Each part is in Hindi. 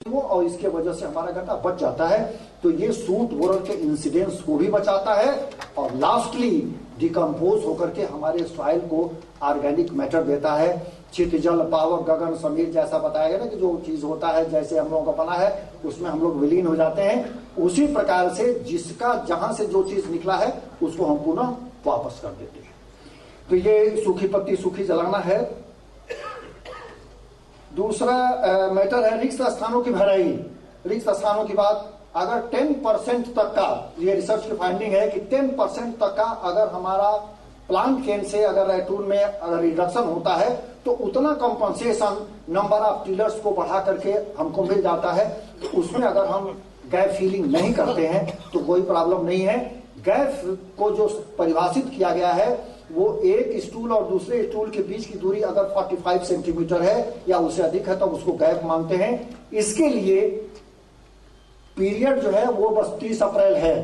वो, और इसके वजह से हमारा गड्ढा बच जाता है। तो ये सूट बोरर के इंसिडेंस को भी बचाता है और लास्टली डिकम्पोज होकर के हमारे सॉइल को ऑर्गेनिक मैटर देता है। चित जल पावक गगन समीर जैसा बताया गया ना कि जो चीज होता है जैसे हम लोगों का बना है उसमें हम लोग विलीन हो जाते हैं, उसी प्रकार से जिसका जहां से जो चीज निकला है उसको हम पुनः वापस कर देते हैं। तो ये सूखी पत्ती सूखी जलाना है। दूसरा मैटर है रिक्त स्थानों की भराई। रिक्त स्थानों की बात, अगर 10% तक का, ये रिसर्च की फाइंडिंग है कि 10% तक का अगर हमारा प्लांट केन से अगर रैटून में अगर रिडक्शन होता है तो उतना कंपनसेशन नंबर ऑफ टिलर्स को बढ़ा करके हमको मिल जाता है। तो उसमें अगर हम गैप फीलिंग नहीं करते हैं तो कोई प्रॉब्लम नहीं है। गैप को जो परिभाषित किया गया है वो एक स्टूल और दूसरे स्टूल के बीच की दूरी अगर 45 सेंटीमीटर है या उससे अधिक है तो उसको गैप मानते हैं। इसके लिए पीरियड जो है वो बस 30 अप्रैल है।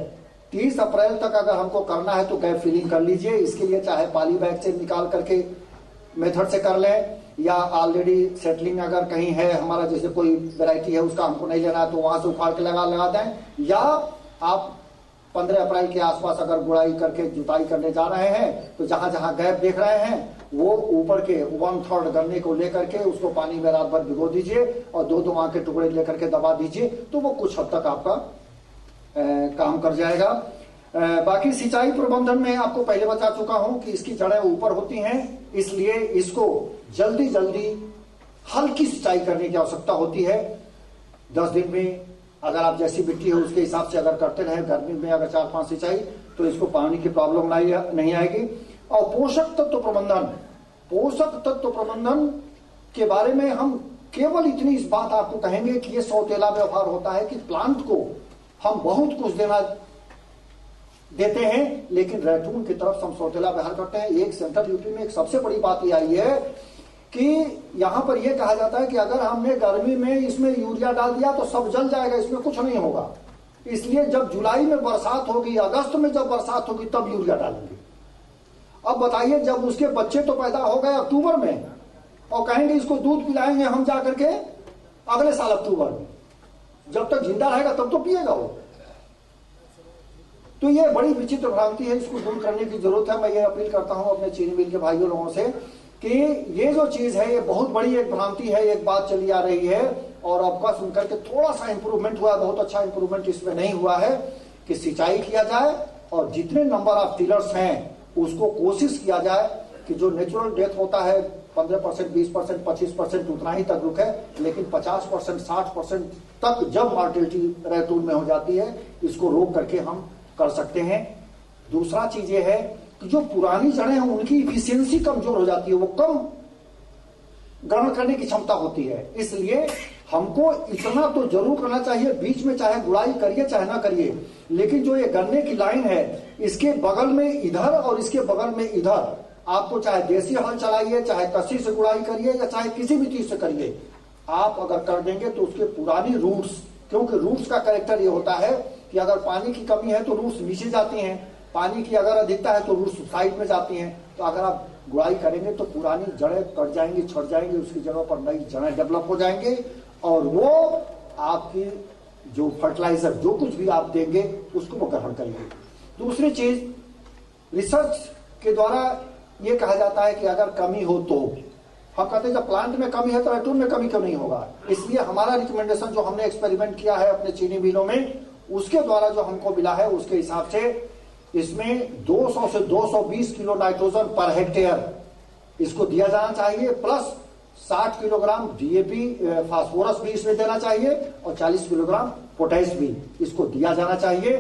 30 अप्रैल तक अगर हमको करना है तो गैप फिलिंग कर लीजिए। इसके लिए चाहे पॉली बैग से निकाल करके मेथड से कर लें या ऑलरेडी सेटलिंग अगर कहीं है हमारा, जैसे कोई वैरायटी है उसका हमको नहीं लेना है तो वहां से उखाड़ के लगा दें, या आप 15 अप्रैल के आसपास अगर गुड़ाई करके जुताई करने जा रहे हैं तो जहां जहां गैप देख रहे हैं वो ऊपर के 1/3 गन्ने को लेकर के उसको पानी में रात भर भिगो दीजिए और 2 आंख के टुकड़े लेकर के दबा दीजिए, तो वो कुछ हद तक आपका काम कर जाएगा। बाकी सिंचाई प्रबंधन में आपको पहले बता चुका हूं कि इसकी जड़ें ऊपर होती हैं, इसलिए इसको जल्दी जल्दी हल्की सिंचाई करने की आवश्यकता होती है। 10 दिन में अगर आप जैसी मिट्टी है उसके हिसाब से अगर करते रहे, गर्मी में अगर 4-5 सिंचाई तो इसको पानी की प्रॉब्लम नहीं आएगी। और पोषक तत्व प्रबंधन, पोषक तत्व प्रबंधन के बारे में हम केवल इतनी इस बात आपको कहेंगे कि ये सौतेला व्यवहार होता है कि प्लांट को हम बहुत कुछ देते हैं लेकिन रैटून की तरफ हम सौतेला व्यवहार करते हैं। एक सेंट्रल यूपी में एक सबसे बड़ी बात ये आई है कि यहां पर यह कहा जाता है कि अगर हमने गर्मी में इसमें यूरिया डाल दिया तो सब जल जाएगा, इसमें कुछ नहीं होगा। इसलिए जब जुलाई में बरसात होगी, अगस्त में जब बरसात होगी तब यूरिया डालेंगे। अब बताइए जब उसके बच्चे तो पैदा हो गए अक्टूबर में और कहेंगे इसको दूध पिलाएंगे हम जाकर के अगले साल अक्टूबर में, जब तक जिंदा रहेगा तब तो पिएगा वो। तो ये बड़ी विचित्र भ्रांति है, इसको दूर करने की जरूरत है। मैं ये अपील करता हूं अपने चीनी मिल के भाइयों लोगों से कि ये जो चीज है ये बहुत बड़ी एक भ्रांति है, एक बात चली आ रही है और आपका सुनकर के थोड़ा सा इंप्रूवमेंट हुआ, बहुत अच्छा इंप्रूवमेंट इसमें नहीं हुआ है कि सिंचाई किया जाए और जितने नंबर ऑफ टिलर्स हैं उसको कोशिश किया जाए कि जो नेचुरल डेथ होता है 15%, 20%, 25% उतना ही तक रुके, लेकिन 50%, 60% तक जब मॉर्टेलिटी रैटून में हो जाती है इसको रोक करके हम कर सकते हैं। दूसरा चीज ये है कि जो पुरानी जड़ें हैं उनकी इफिशियंसी कमजोर हो जाती है, वो कम ग्रहण करने की क्षमता होती है। इसलिए हमको इतना तो जरूर करना चाहिए, बीच में चाहे गुड़ाई करिए चाहे ना करिए, लेकिन जो ये गन्ने की लाइन है इसके बगल में इधर और इसके बगल में इधर आपको चाहे देसी हल चलाइए, चाहे कसी से गुड़ाई करिए या चाहे किसी भी चीज से करिए, आप अगर कर देंगे तो उसके पुरानी रूट्स, क्योंकि रूट्स का कैरेक्टर ये होता है कि अगर पानी की कमी है तो रूट्स नीचे जाती हैं, पानी की अगर अधिकता है तो रूट्स साइड में जाती हैं। तो अगर आप गुड़ाई करेंगे तो पुरानी जड़ें कट जाएंगी, छट जाएंगी, उसकी जगह पर नई जड़ें डेवलप हो जाएंगे और वो आपकी जो फर्टिलाइजर जो कुछ भी आप देंगे उसको वो ग्रहण करेंगे। दूसरी चीज, रिसर्च के द्वारा ये कहा जाता है कि अगर कमी हो तो हम कहते हैं जब प्लांट में कमी है तो रैटून में कमी क्यों नहीं होगा। इसलिए हमारा रिकमेंडेशन जो हमने एक्सपेरिमेंट किया है अपने चीनी मिलों में उसके द्वारा जो हमको मिला है उसके हिसाब से इसमें 200 से 220 किलो नाइट्रोजन पर हेक्टेयर इसको दिया जाना चाहिए, प्लस 60 किलोग्राम डीएपी फास्फोरस भी इसमें देना चाहिए और 40 किलोग्राम पोटैश भी इसको दिया जाना चाहिए।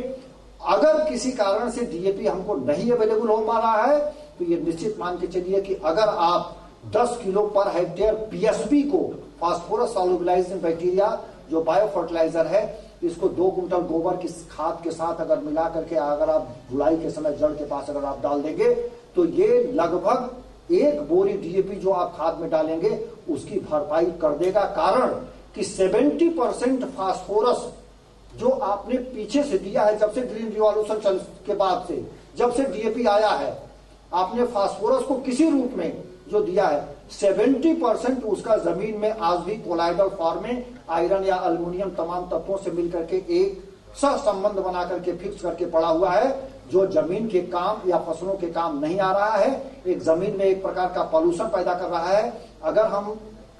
अगर किसी कारण से डीएपी हमको नहीं अवेलेबल हो पा रहा है तो ये निश्चित मान के चलिए कि अगर आप 10 किलो पर हेक्टेयर पीएसपी को, फास्फोरस सॉल्युबलाइजिंग बैक्टीरिया जो बायो फर्टिलाइजर है, इसको 2 कुंटल गोबर की खाद के साथ अगर मिला करके अगर आप धुलाई के समय जड़ के पास अगर आप डाल देंगे तो ये लगभग 1 बोरी डीएपी जो आप खाद में डालेंगे उसकी भरपाई कर देगा। कारण कि 70% फास्फोरस जो आपने पीछे से दिया है, जब से ग्रीन रिवॉल्यूशन के बाद से, जब से डीएपी आया है, आपने फास्फोरस को किसी रूप में जो दिया है 70% उसका जमीन में आज भी कोलाइडल फॉर्म में आयरन या अल्युमिनियम तमाम तत्वों से मिलकर के एक सह संबंध बना करके फिक्स करके पड़ा हुआ है, जो जमीन के काम या फसलों के काम नहीं आ रहा है। एक जमीन में एक प्रकार का पॉल्यूशन पैदा कर रहा है। अगर हम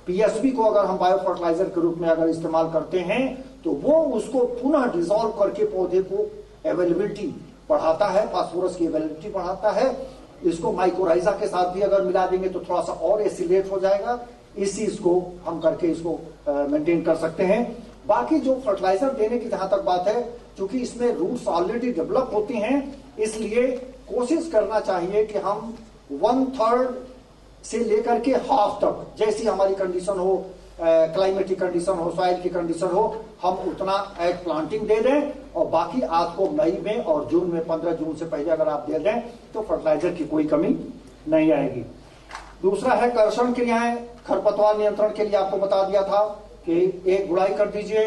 पीएसबी को अगर हम बायो फर्टिलाइजर के रूप में अगर इस्तेमाल करते हैं तो वो उसको पुनः डिसॉल्व करके पौधे को अवेलेबिलिटी बढ़ाता है, फास्फोरस की अवेलेबिलिटी बढ़ाता है। इसको माइक्रोराइजा के साथ भी अगर मिला देंगे तो थोड़ा सा और एसिलेट हो जाएगा। इस चीज को हम करके इसको मेंटेन कर सकते हैं। बाकी जो फर्टिलाइजर देने की जहां तक बात है, चूंकि इसमें रूट्स ऑलरेडी डेवलप होती हैं, इसलिए कोशिश करना चाहिए कि हम 1/3 से लेकर के हाफ तक, जैसी हमारी कंडीशन हो, क्लाइमेटिक कंडीशन हो, सॉइल की कंडीशन हो, हम उतना एट प्लांटिंग दे दें और बाकी आपको मई में और जून में 15 जून से पहले अगर आप दे दें तो फर्टिलाइजर की कोई कमी नहीं आएगी। दूसरा है कर्षण क्रियाएं। खरपतवार नियंत्रण के लिए आपको बता दिया था कि एक गुड़ाई कर दीजिए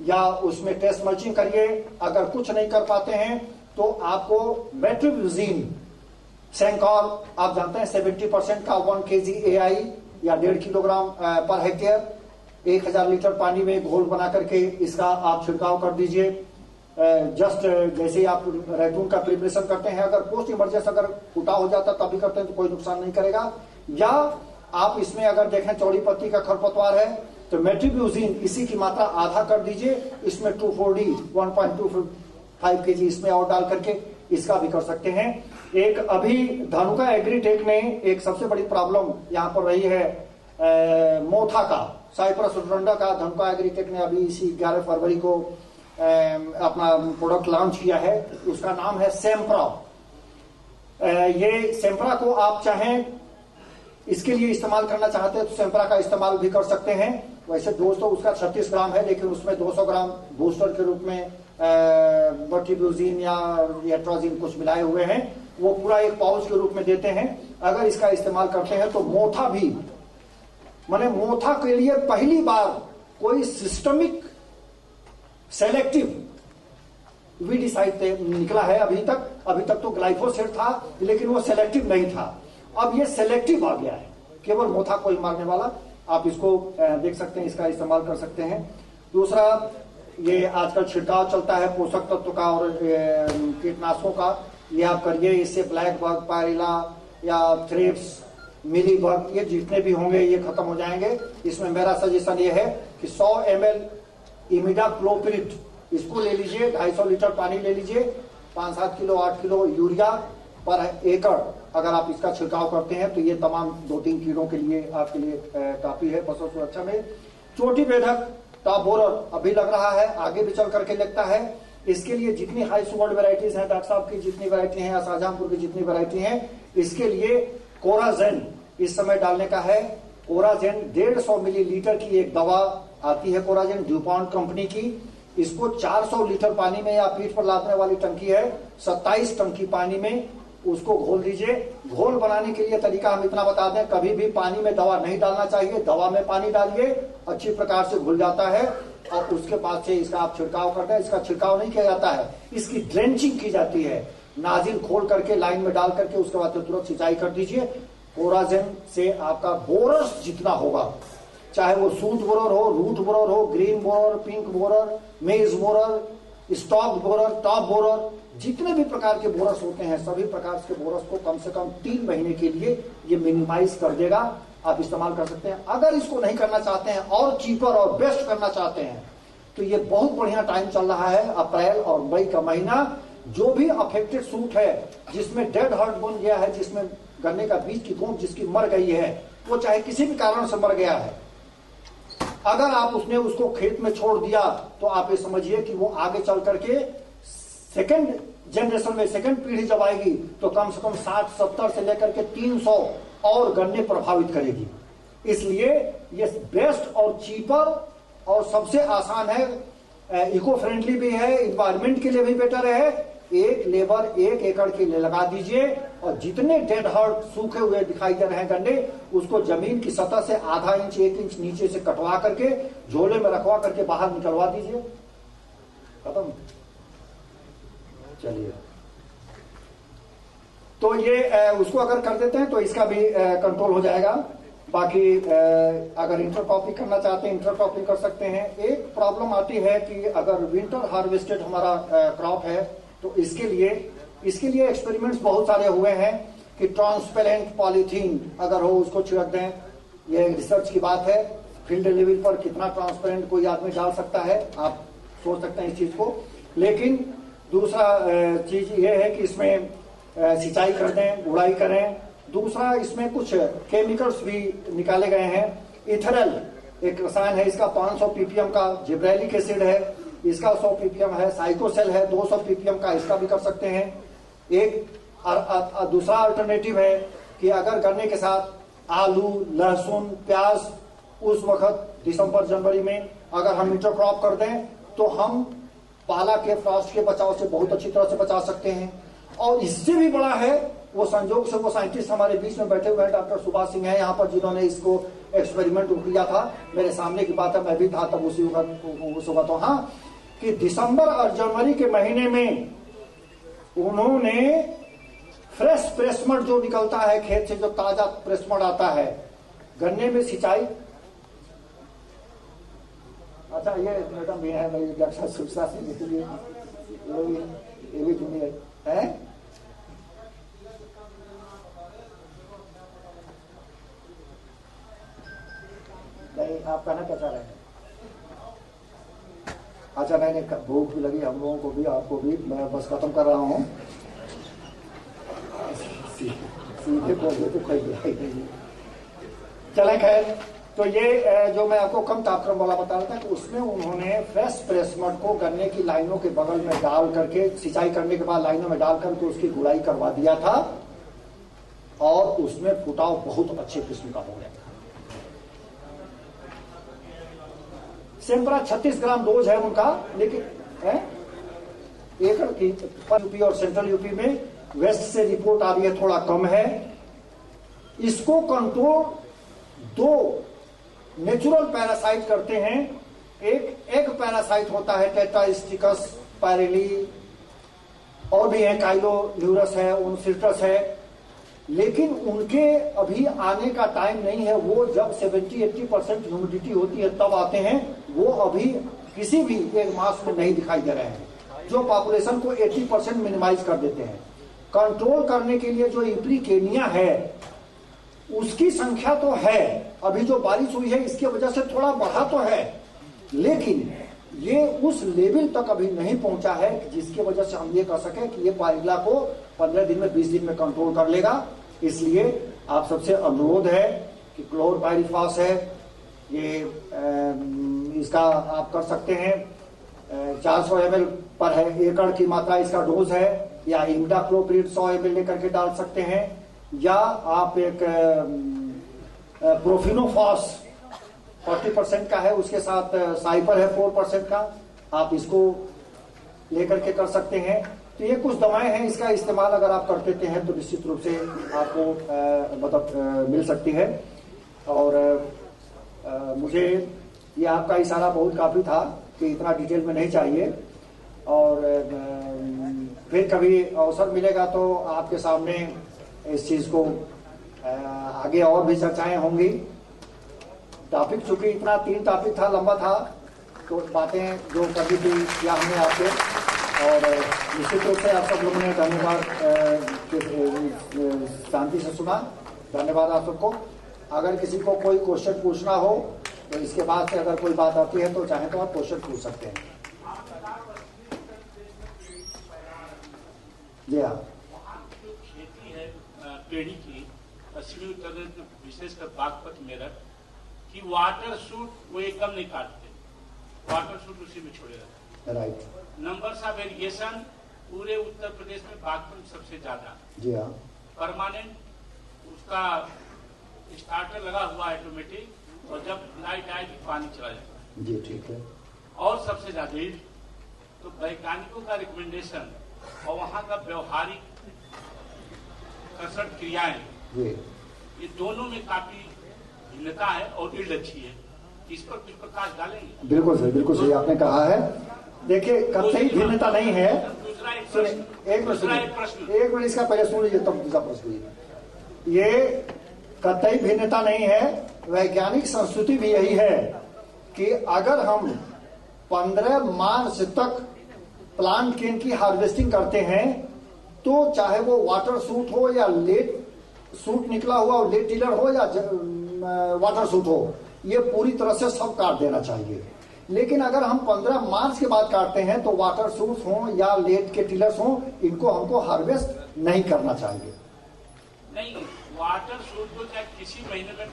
या उसमें टेस्ट मल्चिंग करिए। अगर कुछ नहीं कर पाते हैं तो आपको मेट्रिब्यूजिन सेंकॉल, आप जानते हैं 70% का 1 kg AI या 1.5 किलोग्राम पर हेक्टेयर 1000 लीटर पानी में घोल बना करके इसका आप छिड़काव कर दीजिए। जस्ट जैसे ही आप रैतून का प्रिपरेशन करते हैं, अगर पोस्ट इमरजेंसी अगर फूटा हो जाता तब भी करते हैं तो कोई नुकसान नहीं करेगा। या आप इसमें अगर देखें चौड़ी पत्ती का खरपतवार है तो मेट्रिब्यूजिन इसी की मात्रा आधा कर दीजिए, इसमें 2,4-D 1.25 kg इसमें और डाल करके इसका भी कर सकते हैं। एक अभी धानुका एग्रीटेक ने एक सबसे बड़ी प्रॉब्लम यहां पर रही है मोथा का, साइप्रस रुडंडा का। धानुका एग्रीटेक ने अभी इसी 11 फरवरी को अपना प्रोडक्ट लॉन्च किया है, उसका नाम है सेम्प्रा। ये सेम्प्रा को आप चाहें इसके लिए इस्तेमाल करना चाहते हैं तो सेम्प्रा का इस्तेमाल भी कर सकते हैं। वैसे दोस्तों उसका 36 ग्राम है, लेकिन उसमें 200 ग्राम बूस्टर के रूप में बर्टिब्यूजिन या एट्रोजिन कुछ मिलाए हुए हैं, वो पूरा एक पाउच के रूप में देते हैं। अगर इसका इस्तेमाल करते हैं तो मोथा भी, माने मोथा के लिए पहली बार कोई सिस्टमिक सेलेक्टिव वीडिसाइड निकला है। अभी तक तो ग्लाइफोसेट था लेकिन वो सेलेक्टिव नहीं था, अब ये सेलेक्टिव आ गया है, केवल मोथा को ही मारने वाला। आप इसको देख सकते हैं, इसका इस्तेमाल कर सकते हैं। दूसरा, ये आजकल छिड़काव चलता है पोषक तत्व का और कीटनाशकों का, ये आप करिए। इससे ब्लैक बग, पायरिला या थ्रिप्स, मिली बग, ये जितने भी होंगे ये खत्म हो जाएंगे। इसमें मेरा सजेशन ये है कि 100 ml इमिडाक्लोप्रिड इसको ले लीजिए, 250 लीटर पानी ले लीजिए, 5-7 किलो 8 किलो यूरिया पर एकड़ अगर आप इसका छिड़काव करते हैं तो ये तमाम 2-3 कीड़ों के लिए आपके लिए काफी है फसल सुरक्षा में। चोटी बेधक टॉप बोरर अभी लग रहा है, आगे भी चल करके लगता है। इसके लिए जितनी हाई सुवर्ड वेराइटीज हैं, डॉक्टर साहब की जितनी वैरायटी है, शाहजहांपुर की जितनी वैरायटी है, इसके लिए कोराजेन इस समय डालने का है। कोराजेन 150 मिलीलीटर की एक दवा आती है, कोराजेन ड्यूपॉन्ट कंपनी की। इसको 400 लीटर पानी में या पीठ पर लादने वाली टंकी है, 27 टंकी पानी में उसको घोल दीजिए। घोल बनाने के लिए तरीका हम इतना बता दें, कभी भी पानी में दवा नहीं डालना चाहिए, दवा में पानी डालिए, अच्छी प्रकार से घुल जाता है और उसके बाद से इसका आप छिड़काव करते हैं। इसका छिड़काव नहीं किया जाता है, इसकी ड्रेंचिंग की जाती है, नाजिल खोल करके लाइन में डाल करके उसके बाद तुरंत सिंचाई कर दीजिए। कोराजेन से आपका बोरस जितना होगा, चाहे वो सूट बोरर हो, रूट बोरर हो, ग्रीन बोरर, पिंक बोरर, मेज borer, stock borer, top borer, जितने भी प्रकार के बोरस होते हैं सभी प्रकार के बोरस को कम से कम 3 महीने के लिए ये मिनिमाइज कर देगा, आप इस्तेमाल कर सकते हैं। अगर इसको नहीं करना चाहते हैं और चीपर और बेस्ट करना चाहते हैं तो ये बहुत बढ़िया टाइम चल रहा है, अप्रैल और मई का महीना। जो भी अफेक्टेड सूट है, जिसमें डेड हार्ट बन गया है, जिसमें गन्ने का बीज की गोंद जिसकी मर गई है, वो चाहे किसी भी कारण से मर गया है, अगर आप उसने उसको खेत में छोड़ दिया तो आप ये समझिए कि वो आगे चल करके सेकंड जनरेशन में, सेकंड पीढ़ी जब आएगी तो कम से कम 60-70 से लेकर के 300 और गन्ने प्रभावित करेगी। इसलिए ये बेस्ट और चीपर और सबसे आसान है, इको फ्रेंडली भी है, इन्वायरमेंट के लिए भी बेटर है। एक लेबर 1 एकड़ के लिए लगा दीजिए और जितने डेड हार्ट सूखे हुए दिखाई दे रहे हैं गन्ने, उसको जमीन की सतह से आधा इंच 1 इंच नीचे से कटवा करके झोले में रखवा करके बाहर निकलवा दीजिए, खत्म। चलिए, तो ये उसको अगर कर देते हैं तो इसका भी कंट्रोल हो जाएगा। बाकी अगर इंटरक्रॉप करना चाहते हैं इंटरक्रॉप कर सकते हैं। एक प्रॉब्लम आती है कि अगर विंटर हार्वेस्टेड हमारा क्रॉप है तो इसके लिए एक्सपेरिमेंट्स बहुत सारे हुए हैं कि ट्रांसपेरेंट पॉलीथीन अगर हो उसको छिड़क दें। ये रिसर्च की बात है, फील्ड लेवल पर कितना ट्रांसपेरेंट कोई आदमी डाल सकता है, आप सोच सकते हैं इस चीज को। लेकिन दूसरा चीज ये है कि इसमें सिंचाई कर दें, गुड़ाई करें। दूसरा इसमें कुछ केमिकल्स भी निकाले गए हैं। इथेनॉल एक रसायन है, इसका 500 ppm का जिब्रेलिक एसिड है, इसका 100 ppm है। साइकोसेल है 200 ppm का, इसका भी कर सकते हैं। एक दूसरा अल्टरनेटिव है कि अगर गन्ने के साथ आलू, लहसुन, प्याज उस वक्त दिसंबर जनवरी में अगर हम इंटरक्रॉप कर दें तो हम पाला के, फ्रॉस्ट के बचाव से बहुत अच्छी तरह से बचा सकते हैं। और इससे भी बड़ा है, वो संजोग से वो साइंटिस्ट हमारे बीच में बैठे हुए हैं, डॉक्टर सुभाष सिंह है यहाँ पर, जिन्होंने इसको एक्सपेरिमेंट किया था। मेरे सामने की बात है, मैं भी था तब उस वक्त। तो हाँ, कि दिसंबर और जनवरी के महीने में उन्होंने फ्रेश प्रेसमड जो निकलता है खेत से, जो ताजा प्रेसमड आता है, गन्ने में सिंचाई। अच्छा, ये मैडम भी है भाई, डॉक्टर सुभाष सिंह, इसलिए ये भी जूनियर है। नहीं, आप कहना क्या चाह रहे हैं? अच्छा, नहीं, भूख भी लगी हम लोगों को भी, आपको भी। मैं बस खत्म कर रहा हूँ। सीधे बोलते तो कोई चले। खैर, तो ये जो मैं आपको कम तापक्रम वाला बता रहा था कि उसमें उन्होंने फ्रेश प्रेसमड को गन्ने की लाइनों के बगल में डाल करके, सिंचाई करने के बाद लाइनों में डाल करके उसकी गुड़ाई करवा दिया था और उसमें फुटाव बहुत अच्छे किस्म का हो गया। सेम्परा 36 ग्राम डोज है उनका, लेकिन एकड़ की यूपी और सेंट्रल यूपी में वेस्ट से रिपोर्ट आ रही है थोड़ा कम है। इसको कंट्रोल 2 नेचुरल पैरासाइट करते हैं। एक पैरासाइट होता है टेट्रास्टिकस पायरेली, और भी है, काइलोन्यूरस है, उनसिल्टस है, लेकिन उनके अभी आने का टाइम नहीं है। वो जब 70-80% ह्यूमिडिटी होती है तब आते हैं। वो अभी किसी भी एक मास में नहीं दिखाई दे रहे हैं, जो पॉपुलेशन को 80% मिनिमाइज कर देते हैं। कंट्रोल करने के लिए जो इप्रीकेनिया है उसकी संख्या तो है, अभी जो बारिश हुई है इसकी वजह से थोड़ा बढ़ा तो है, लेकिन ये उस लेवल तक अभी नहीं पहुंचा है जिसकी वजह से हम ये कह सके कि ये पाइरिला को 15 दिन में 20 दिन में कंट्रोल कर लेगा। इसलिए आप सबसे अनुरोध है कि क्लोरपाइरिफॉस है, ये इसका आप कर सकते हैं। 400 ml पर है एकड़ की मात्रा इसका डोज है, या इमिडाक्लोप्रिड 100 ml लेकर के डाल सकते हैं, या आप एक प्रोफिनोफॉस 40% का है, उसके साथ साइपर है 4% का, आप इसको लेकर के कर सकते हैं। तो ये कुछ दवाएं हैं, इसका इस्तेमाल अगर आप कर देते हैं तो निश्चित रूप से आपको मदद मिल सकती है। और मुझे ये आपका इशारा बहुत काफी था कि इतना डिटेल में नहीं चाहिए, और फिर कभी अवसर मिलेगा तो आपके सामने इस चीज को आगे और भी चर्चाएं होंगी। टॉपिक चूंकि इतना 3 टॉपिक था, लंबा था, तो बातें जो करनी थी या हमने आपसे, और निश्चित रूप से आप सब लोगों ने धन्यवाद शांति से सुना। धन्यवाद आप सबको। अगर किसी को कोई क्वेश्चन पूछना हो तो इसके बाद से अगर कोई बात आती है तो चाहे तो आप क्वेश्चन पूछ सकते हैं। जी हाँ, खेती है पेड़ी की पश्चिमी उत्तर प्रदेश में, विशेषकर बागपत मेरठ की वाटर शूट वो एकदम नहीं काटते, वाटर शूट उसी में छोड़े रहते। राइट। नंबर्स ऑफ वेरिएशन पूरे उत्तर प्रदेश में बागपत सबसे ज्यादा। जी हाँ। परमानेंट उसका स्टार्टर लगा हुआ ऑटोमेटिक, और जब लाइट आएगी पानी चला जाएगा। जी ठीक है। और सबसे ज्यादा तो वैज्ञानिकों का रिकमेंडेशन और वहाँ का व्यवहारिक कसरत क्रियाएं, ये दोनों में काफी भिन्नता है और इल्ड अच्छी है। इस पर कुछ प्रकाश डालेंगे? बिल्कुल सही, बिल्कुल सही आपने कहा है। देखिए, कतई भिन्नता नहीं है। दूसरा एक प्रश्न, एक मिनट इसका पहले सुन लीजिए तब दूसरा प्रश्न। ये कतई भिन्नता नहीं है। वैज्ञानिक संस्कृति भी यही है कि अगर हम 15 मार्च तक प्लांट केन की हार्वेस्टिंग करते हैं तो चाहे वो वाटर सूट हो या लेट सूट निकला हुआ और लेट टिलर हो या वाटर सूट हो, ये पूरी तरह से सब काट देना चाहिए। लेकिन अगर हम 15 मार्च के बाद काटते हैं तो वाटर सूट हो या लेट के टिलर्स हो, इनको हमको हार्वेस्ट नहीं करना चाहिए। नहीं, वाटर सूट तो चाहे किसी महीने में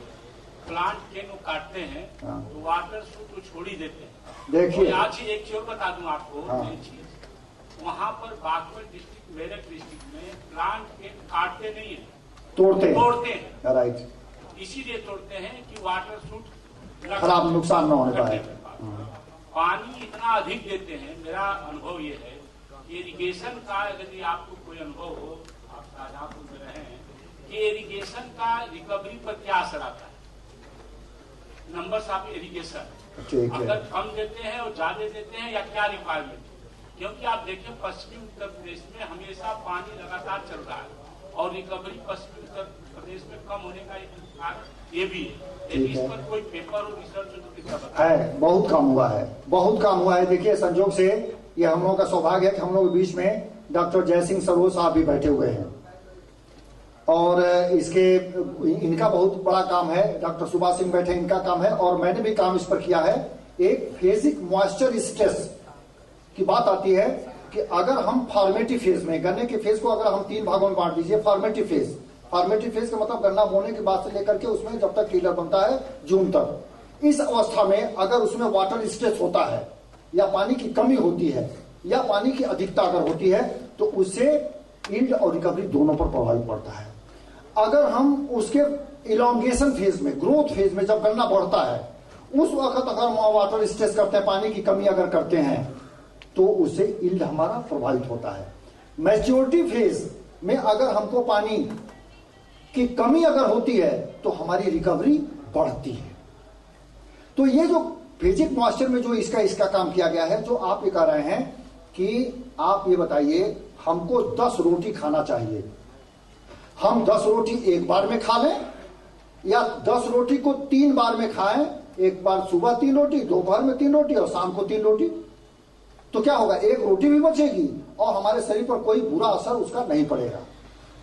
प्लांट केन को काटते हैं तो वाटर सूट को छोड़ ही देते हैं। देखिए आज ही एक चीज बता दूं आपको, वहां पर बागपत डिस्ट्रिक्ट, मेरठ डिस्ट्रिक्ट में प्लांट केन काटते नहीं है, तोड़ते हैं। राइट, इसीलिए तोड़ते हैं कि वाटर सूट खराब नुकसान न होने पाए। पानी इतना अधिक देते हैं। मेरा अनुभव ये है कि इरिगेशन का, यदि आपको कोई अनुभव हो, आप शाहजहांपुर में रहे हैं, कि इरिगेशन का रिकवरी पर क्या असर आता है। नंबर्स ऑफ इरिगेशन अगर कम देते हैं और ज्यादा देते हैं या क्या रिक्वायरमेंट, क्योंकि आप देखें पश्चिमी उत्तर प्रदेश में हमेशा पानी लगातार चल रहा है और रिकवरी पश्चिमी उत्तर प्रदेश में कम होने का एक कारण ये भी है। इस पर कोई पेपर और रिसर्च है, बहुत काम हुआ है, बहुत काम हुआ है। देखिए संजोग से ये हम लोगों का सौभाग्य है कि हम लोग के बीच में डॉक्टर जयसिंह सरोज साहब भी बैठे हुए हैं और इनका बहुत बड़ा काम है। डॉक्टर सुभाष सिंह बैठे, इनका काम है और मैंने भी काम इस पर किया है। एक फेजिक मॉइस्चर स्ट्रेस की बात आती है कि अगर हम फॉर्मेटिव फेज में, गन्ने के फेज को अगर हम 3 भागों में बांट दीजिए। फॉर्मेटिव फेज का मतलब गन्ना बोने के बाद से लेकर के उसमें जब तक टीलर बनता है जून तक, इस अवस्था में अगर उसमें वाटर स्ट्रेस होता है या पानी की कमी होती है या पानी की अधिकता अगर होती है तो उससे यील्ड और रिकवरी दोनों पर प्रभाव पड़ता है। अगर हम उसके इलोंगेशन फेज में, ग्रोथ फेज में जब गन्ना बढ़ता है, उस वक्त अगर हम वाटर स्ट्रेस करते हैं, पानी की कमी अगर करते हैं तो उससे यील्ड हमारा प्रभावित होता है। मैच्योरिटी फेज में अगर हमको पानी की कमी अगर होती है तो हमारी रिकवरी बढ़ती है। तो ये जो फेजिक मॉइस्चर में जो इसका काम किया गया है, जो आप ये कह रहे हैं कि आप ये बताइए हमको 10 रोटी खाना चाहिए, हम 10 रोटी एक बार में खा लें या 10 रोटी को 3 बार में खाएं, एक बार सुबह 3 रोटी, दोपहर में 3 रोटी और शाम को 3 रोटी, तो क्या होगा, एक रोटी भी बचेगी और हमारे शरीर पर कोई बुरा असर उसका नहीं पड़ेगा।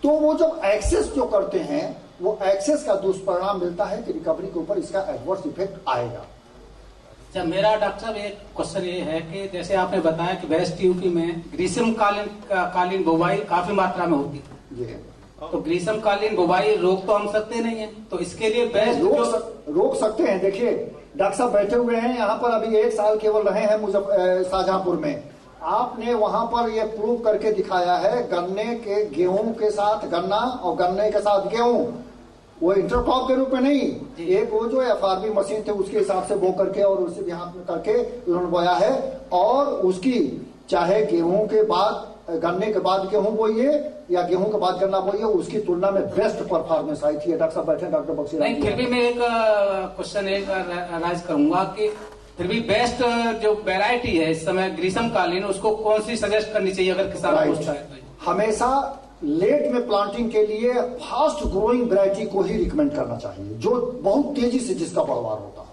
तो वो जब एक्सेस जो करते हैं, वो एक्सेस का दुष्परिणाम मिलता है कि रिकवरी के ऊपर इसका एडवर्स इफेक्ट आएगा। अच्छा, मेरा डॉक्टर साहब एक क्वेश्चन ये है कि जैसे आपने बताया कि वेस्ट यूपी में ग्रीष्मकालीन बुवाई काफी मात्रा में होती है, तो ग्रीष्मकालीन बुवाई रोक तो हम सकते नहीं है, तो इसके लिए बेस्ट रोक सकते हैं। देखिए डॉक्टर साहब बैठे हुए हैं यहाँ पर, अभी 1 साल केवल रहे हैं शाहजहांपुर में। आपने वहां पर ये प्रूव करके दिखाया है गन्ने के गेहूं के साथ गन्ना और गन्ने के साथ गेहूं, वो इंटरक्रॉप के रूप में नहीं, एक वो जो FRB मशीन थे उसके हिसाब से बो करके और उसे यहाँ करके उन्होंने बोया है। और उसकी चाहे गेहूं के बाद, गन्ने के बाद गेहूं बोइए या गेहूं के बाद गन्ना बोइए, उसकी तुलना में बेस्ट परफॉर्मेंस आई थी। डॉक्टर साहब बैठे, डॉक्टर बक्सी। नहीं, फिर भी मैं एक क्वेश्चन राइज करूंगा कि फिर भी बेस्ट जो वैरायटी है इस समय ग्रीष्मकालीन, उसको कौन सी सजेस्ट करनी चाहिए अगर किसान पूछता है? हमेशा लेट में प्लांटिंग के लिए फास्ट ग्रोइंग वैरायटी को ही रिकमेंड करना चाहिए, जो बहुत तेजी से जिसका बढ़वार होता है।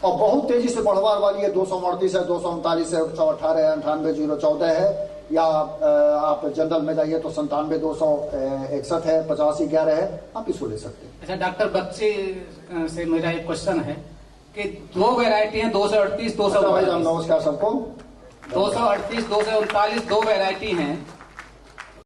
और बहुत तेजी से बढ़वार वाली है 238 है, 239 है, 118 है, 98,014 है, या आप जनरल में जाइए तो 97,261 है, 85,11 है, आप इसको ले सकते हैं। अच्छा, डॉक्टर बक्सी से मेरा एक क्वेश्चन है कि 2 वैरायटी है, 238, 239। नमस्कार सबको। 238, 239 2 वैरायटी हैं,